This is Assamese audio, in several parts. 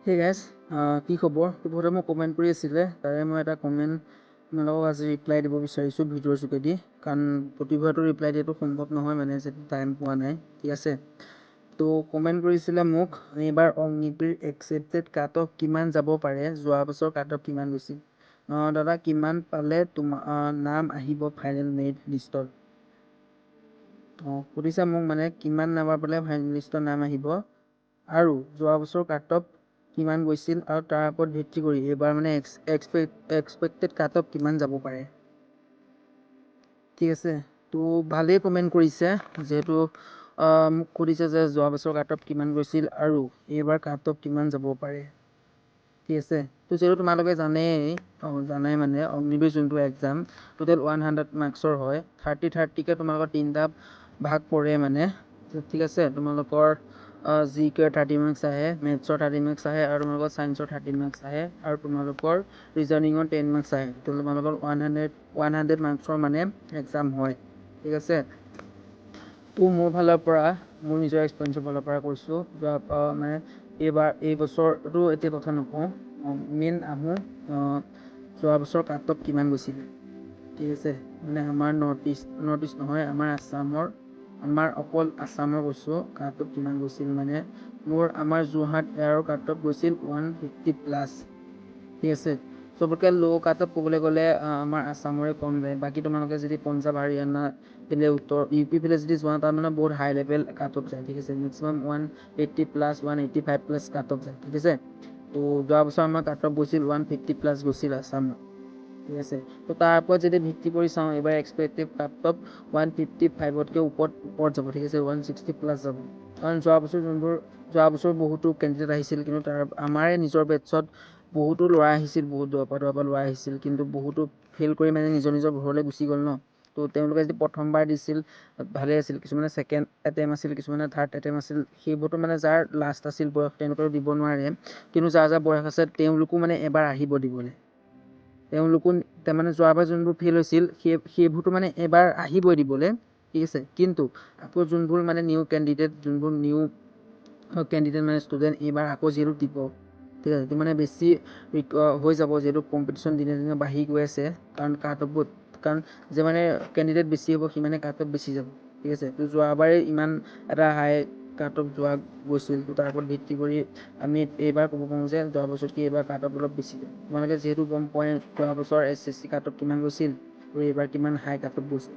Hey guys, কি খবৰ? বহুতে মোক কমেণ্ট কৰি আছিলে, তাৰে মই এটা কমেণ্ট আপোনালোকক আজি ৰিপ্লাই দিব বিচাৰিছোঁ ভিডিঅ'ৰ যোগেদি, কাৰণ প্ৰতিবাৰটো ৰিপ্লাই দিয়াটো সম্ভৱ নহয়, মানে যে টাইম পোৱা নাই, ঠিক আছে। তো কমেণ্ট কৰিছিলে মোক, এইবাৰ অগ্নিবীৰ একচেপ্টেড কাট অফ কিমান যাব পাৰে, যোৱা বছৰ কাট অফ কিমান গৈছিল? দাদা কিমান পালে তোমাৰ নাম আহিব ফাইনেল মেৰিট লিষ্টত? সুধিছে মোক, মানে কিমান নাম্বাৰ পালে ফাইনেল লিষ্টৰ নাম আহিব আৰু যোৱা বছৰ কাট অফ কিমান গৈছিল আৰু তাৰ ওপৰত ভিত্তি কৰি এইবাৰ মানে এক্সপেক্টেড কাট অফ কিমান যাব পাৰে, ঠিক আছে। তো ভালেই কমেণ্ট কৰিছে, যিহেতু মোক সুধিছে যে যোৱা বছৰ কাট অফ কিমান গৈছিল আৰু এইবাৰ কাট অফ কিমান যাব পাৰে, ঠিক আছে। তো যিহেতু তোমালোকে জানাই মানে অগ্নিবীৰ যোনটো এক্সাম টোটেল 100 মাৰ্কছৰ হয়, 30-30কে তোমালোকৰ 3টা ভাগ পৰে মানে, ঠিক আছে। তোমালোকৰ জিকেৰ 30 মাৰ্কছ আহে, মেথছৰ 30 মাৰ্কছ আহে আৰু তোমালোকৰ ছায়েন্সৰ 30 মাৰ্কছ আহে আৰু তোমালোকৰ ৰিজনিঙৰ 10 মাৰ্কছ আহে। তো তোমালোকৰ 100 মাৰ্কছৰ মানে এক্সাম হয়, ঠিক আছে। তো মোৰ ফালৰ পৰা, মোৰ নিজৰ এক্সপিৰিয়েঞ্চৰ ফালৰ পৰা কৈছোঁ, মানে এই বছৰটো এতিয়া কথা নকওঁ, মেইন আহোঁ যোৱা বছৰ কাট অফ কিমান গৈছিল, ঠিক আছে। মানে আমাৰ নৰ্থ ইষ্ট নহয়, আমাৰ অকল আছামৰ কৈছোঁ কাট অফ কিমান গৈছিল। মানে আমাৰ যোৰহাট এয়াৰৰ কাট অফ গৈছিল 150+, ঠিক আছে। চবতকৈ ল' কাট অফ ক'বলৈ গ'লে আমাৰ আছামৰে কম যায়। বাকী তোমালোকে যদি পঞ্জাৱ হাৰিয়ানা ফালে UP ফালে যদি যোৱা, তাত মানে বহুত হাই লেভেল কাট অফ যায়, ঠিক আছে। মেক্সিমাম 180+, 185+ কাট অফ যায়, ঠিক আছে। তো যোৱা বছৰ আমাৰ কাট অফ গৈছিল 150+ গৈছিল আছামত, ঠিক আছে। তো তাৰ ওপৰত যদি ভিত্তি কৰি চাওঁ, এইবাৰ এক্সপেক্টেড কাট অফ 155তকৈ ওপৰত যাব, ঠিক আছে, 160+ যাব। কাৰণ যোৱা বছৰ বহুতো কেণ্ডিডেট আহিছিল, কিন্তু আমাৰে নিজৰ বেটছত বহুতো ল'ৰা আহিছিল, বহুত দূৰৰ পৰা ল'ৰা আহিছিল, কিন্তু বহুতো ফেইল কৰি মানে নিজৰ ঘৰলৈ গুচি গ'ল ন। তো তেওঁলোকে যদি প্ৰথমবাৰ দিছিল ভালে আছিল, কিছুমানে ছেকেণ্ড এটেম্প আছিল, কিছুমানে থাৰ্ড এটেম্প আছিল, সেইবোৰতো মানে যাৰ লাষ্ট আছিল বয়স তেওঁলোকেও দিব নোৱাৰে, কিন্তু যাৰ বয়স আছে তেওঁলোকো মানে এবাৰ আহিব দিবলৈ, তেওঁলোকো তাৰমানে যোৱাবাৰ যোনবোৰ ফেইল হৈছিল সেইবোৰতো মানে এবাৰ আহিবই দিবলৈ, ঠিক আছে। কিন্তু আকৌ যোনবোৰ মানে নিউ কেণ্ডিডেট মানে ষ্টুডেণ্ট এইবাৰ আকৌ যিহেতু দিব, ঠিক আছে, সেইটো মানে বেছি হৈ যাব, যিহেতু কম্পিটিশ্যন দিনে দিনে বাঢ়ি গৈ আছে। কাৰণ যে মানে কেণ্ডিডেট বেছি হ'ব, সিমানে কাট অফ বেছি যাব, ঠিক আছে। তো যোৱাবাৰে ইমান এটা হাই কাট অফ গৈছিল, তো তাৰ ওপৰত ভিত্তি কৰি আমি এইবাৰ ক'ব পাৰোঁ যে যোৱা বছৰতকৈ এইবাৰ কাট অফ অলপ বেছি যাব। তোমালোকে যিহেতু গম পোৱাই যোৱা বছৰ SSC কাট অফ কিমান গৈছিল আৰু এইবাৰ কিমান হাই কাট অফ গৈছিল,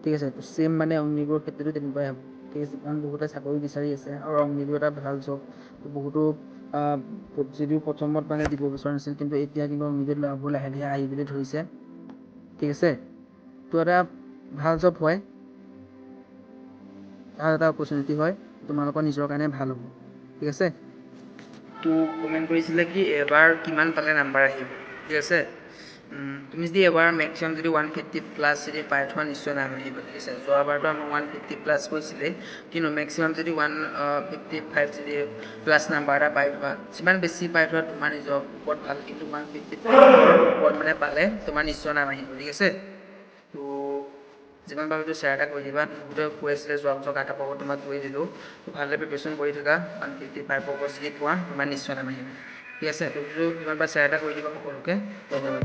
ঠিক আছে। তো ছেম মানে অগ্নিবীৰৰ ক্ষেত্ৰতো তেনেকুৱাই হ'ব, ঠিক আছে। কাৰণ বহুতে চাকৰি বিচাৰি আছে আৰু অগ্নিবীৰ এটা ভাল জব। বহুতো যদিও প্ৰথমত মানে দিব বিচৰা নাছিল, কিন্তু এতিয়া কিন্তু অগ্নিবীৰ লাহে লাহে আহিবলৈ ধৰিছে, ঠিক আছে। তো এটা ভাল জব হয়, ভাল এটা অপৰচুনিটি হয়, তোমালোকৰ নিজৰ কাৰণে ভাল হ'ব, ঠিক আছে। তো কমেণ্ট কৰিছিলে কি এবাৰ কিমান পালে নাম্বাৰ আহিব, ঠিক আছে। তুমি যদি এবাৰ মেক্সিমাম যদি 150+ যদি পাই থোৱা, নিশ্চয় নাম আহিব, ঠিক আছে। যোৱাবাৰতো আমাৰ 150+ গৈছিলে, কিন্তু মেক্সিমাম যদি 155 যদি প্লাছ নাম্বাৰ এটা পাই থোৱা, যিমান বেছি পাই থোৱা তোমাৰ নিজৰ ওপৰত ভাল, কিন্তু 155 ওপৰত মানে পালে তোমাৰ নিশ্চয় নাম আহিব, ঠিক আছে। তো যিমান পাৰোঁ শ্বেয়াৰ এটা কৰি দিবা। বহুতে কৈ আছিলে যোৱা বছৰ কাট অফ তোমাক কৰি দিলোঁ, ভালদৰে প্ৰিপেৰেশ্যন কৰি থাকা, 155 ওপৰত যদি পোৱা তোমাৰ নিশ্চয় নাম আহিব, ঠিক আছে। তো যিমান পাৰা শ্বেয়াৰ এটা কৰি দিবা সকলোকে, ধন্যবাদ।